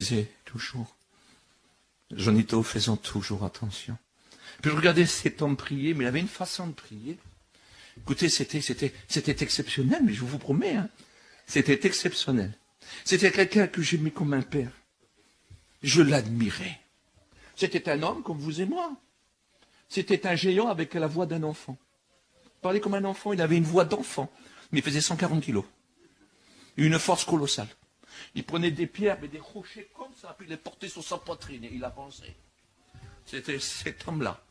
faisais toujours. J'en étais faisant toujours attention. Puis je regardais cet homme prier, mais il avait une façon de prier. Écoutez, c'était exceptionnel, mais je vous promets, hein, c'était exceptionnel. C'était quelqu'un que j'aimais comme un père. Je l'admirais. C'était un homme comme vous et moi. C'était un géant avec la voix d'un enfant. Il parlait comme un enfant, il avait une voix d'enfant, mais il faisait 140 kilos. Une force colossale. Il prenait des pierres, mais des rochers comme ça, puis il les portait sur sa poitrine et il avançait. C'était cet homme-là.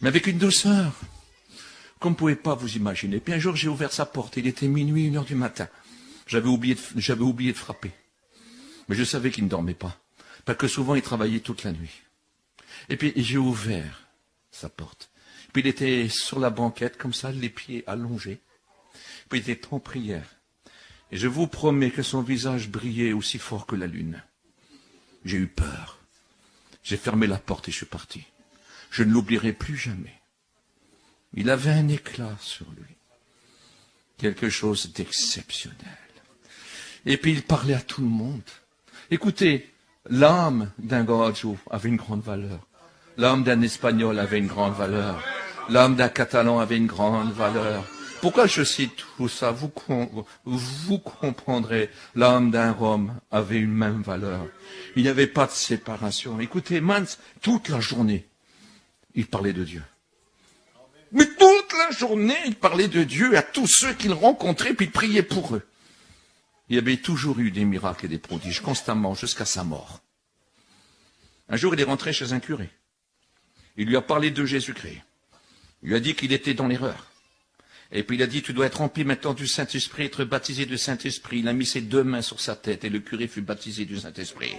Mais avec une douceur, comme vous ne pouvez pas vous imaginer. Puis un jour, j'ai ouvert sa porte, il était minuit, 1h du matin. J'avais oublié de frapper. Mais je savais qu'il ne dormait pas. Parce que souvent, il travaillait toute la nuit. Et puis, j'ai ouvert sa porte. Puis, il était sur la banquette, comme ça, les pieds allongés. Puis, il était en prière. Et je vous promets que son visage brillait aussi fort que la lune. J'ai eu peur. J'ai fermé la porte et je suis parti. Je ne l'oublierai plus jamais. Il avait un éclat sur lui. Quelque chose d'exceptionnel. Et puis il parlait à tout le monde. Écoutez, l'âme d'un Gaucho avait une grande valeur. L'âme d'un Espagnol avait une grande valeur. L'âme d'un Catalan avait une grande valeur. Pourquoi je cite tout ça? Vous comprendrez, l'âme d'un Rome avait une même valeur. Il n'y avait pas de séparation. Écoutez, Mans, toute la journée, il parlait de Dieu. Mais toute la journée, il parlait de Dieu à tous ceux qu'il rencontrait, puis il priait pour eux. Il y avait toujours eu des miracles et des prodiges, constamment, jusqu'à sa mort. Un jour, il est rentré chez un curé. Il lui a parlé de Jésus-Christ. Il lui a dit qu'il était dans l'erreur. Et puis il a dit, tu dois être rempli maintenant du Saint-Esprit, être baptisé du Saint-Esprit. Il a mis ses 2 mains sur sa tête et le curé fut baptisé du Saint-Esprit.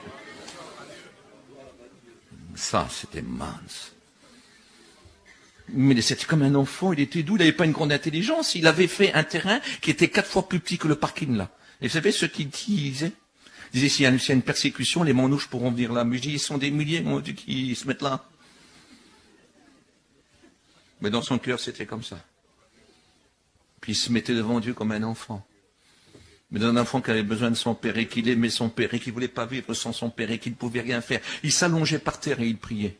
Ça, c'était mince. Mais c'était comme un enfant, il était doux, il n'avait pas une grande intelligence. Il avait fait un terrain qui était 4 fois plus petit que le parking là. Et vous savez ce qu'il disait? Il disait, s'il y a une persécution, les manouches pourront venir là. Mais je dis, ils sont des milliers, on dit qu'ils se mettent là. Mais dans son cœur, c'était comme ça. Puis il se mettait devant Dieu comme un enfant. Mais un enfant qui avait besoin de son père et qui aimait son père et qui ne voulait pas vivre sans son père et qui ne pouvait rien faire. Il s'allongeait par terre et il priait.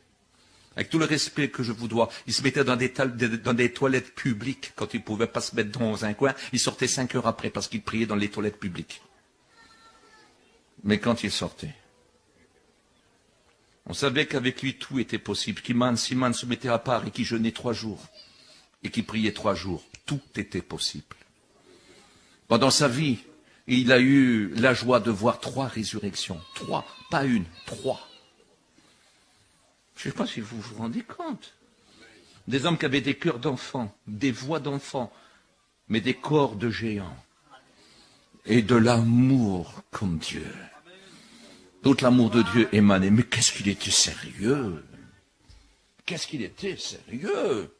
Avec tout le respect que je vous dois, il se mettait dans des toilettes publiques quand il ne pouvait pas se mettre dans un coin. Il sortait 5 heures après parce qu'il priait dans les toilettes publiques. Mais quand il sortait, on savait qu'avec lui tout était possible. Si Man se mettait à part et qu'il jeûnait 3 jours et qu'il priait 3 jours, tout était possible. Pendant sa vie, il a eu la joie de voir 3 résurrections. 3, pas une, 3. Je ne sais pas si vous vous rendez compte. Des hommes qui avaient des cœurs d'enfants, des voix d'enfants, mais des corps de géants. Et de l'amour comme Dieu. Tout l'amour de Dieu émanait. Mais qu'est-ce qu'il était sérieux? Qu'est-ce qu'il était sérieux?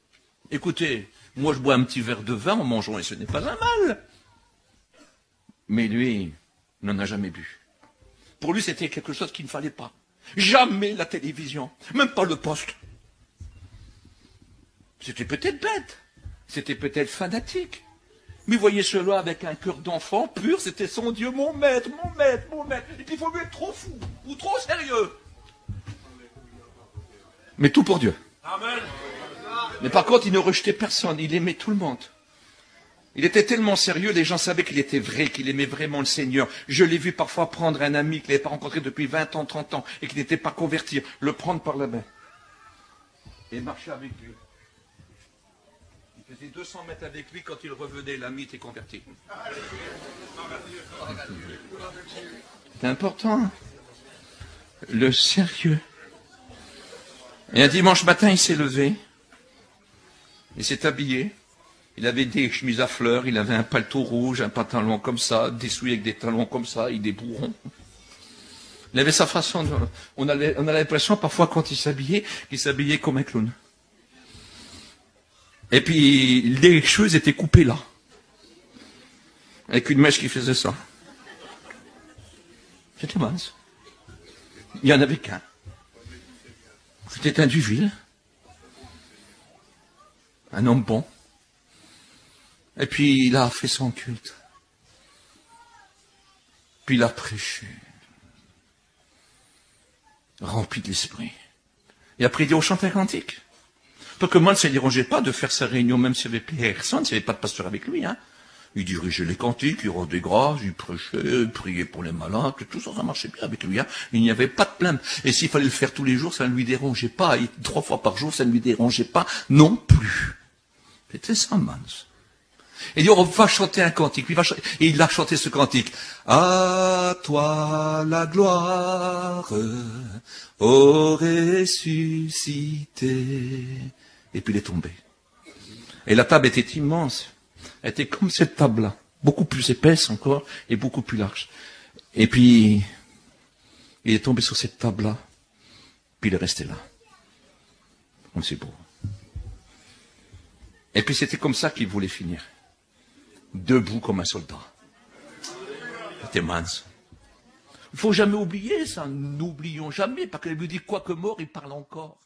Écoutez, moi je bois un petit verre de vin en mangeant et ce n'est pas un mal. Mais lui, n'en a jamais bu. Pour lui, c'était quelque chose qu'il ne fallait pas. Jamais la télévision, même pas le poste. C'était peut-être bête, c'était peut-être fanatique. Mais voyez cela avec un cœur d'enfant pur, c'était son Dieu, mon maître, mon maître, mon maître. Et puis il faut mieux être trop fou ou trop sérieux. Mais tout pour Dieu. Amen. Mais par contre, il ne rejetait personne, il aimait tout le monde. Il était tellement sérieux, les gens savaient qu'il était vrai, qu'il aimait vraiment le Seigneur. Je l'ai vu parfois prendre un ami qu'il n'avait pas rencontré depuis 20 ans, 30 ans, et qui n'était pas converti, le prendre par la main et marcher avec lui. Il faisait 200 mètres avec lui, quand il revenait, l'ami était converti. C'est important, le sérieux. Et un dimanche matin, il s'est levé, il s'est habillé. Il avait des chemises à fleurs, il avait un paletot rouge, un pantalon comme ça, des souliers avec des talons comme ça, et des bourrons. Il avait sa façon, on a l'impression parfois quand il s'habillait, qu'il s'habillait comme un clown. Et puis les cheveux étaient coupés là, avec une mèche qui faisait ça. C'était mince. Il n'y en avait qu'un. C'était un Duville, un homme bon. Et puis il a fait son culte. Puis il a prêché. rempli de l'esprit. Et après, il dit, on chante un cantique. Parce que moi, ça ne dérangeait pas de faire sa réunion, même s'il n'y avait personne, s'il n'y avait pas de pasteur avec lui, hein. Il dirigeait les cantiques, il rendait grâce, il prêchait, il priait pour les malades, tout ça, ça marchait bien avec lui, hein. Il n'y avait pas de plainte. Et s'il fallait le faire tous les jours, ça ne lui dérangeait pas. Et 3 fois par jour, ça ne lui dérangeait pas non plus. C'était ça, Mans. Et il dit, on va chanter un cantique. Et il a chanté ce cantique. À toi la gloire, ô ressuscité. Et puis il est tombé. Et la table était immense. Elle était comme cette table-là. Beaucoup plus épaisse encore et beaucoup plus large. Et puis, il est tombé sur cette table-là. Puis il est resté là. Comme c'est beau. Et puis c'était comme ça qu'il voulait finir. Debout comme un soldat. C'était Mans. Il faut jamais oublier ça. N'oublions jamais, parce que lui dit quoi que mort, il parle encore.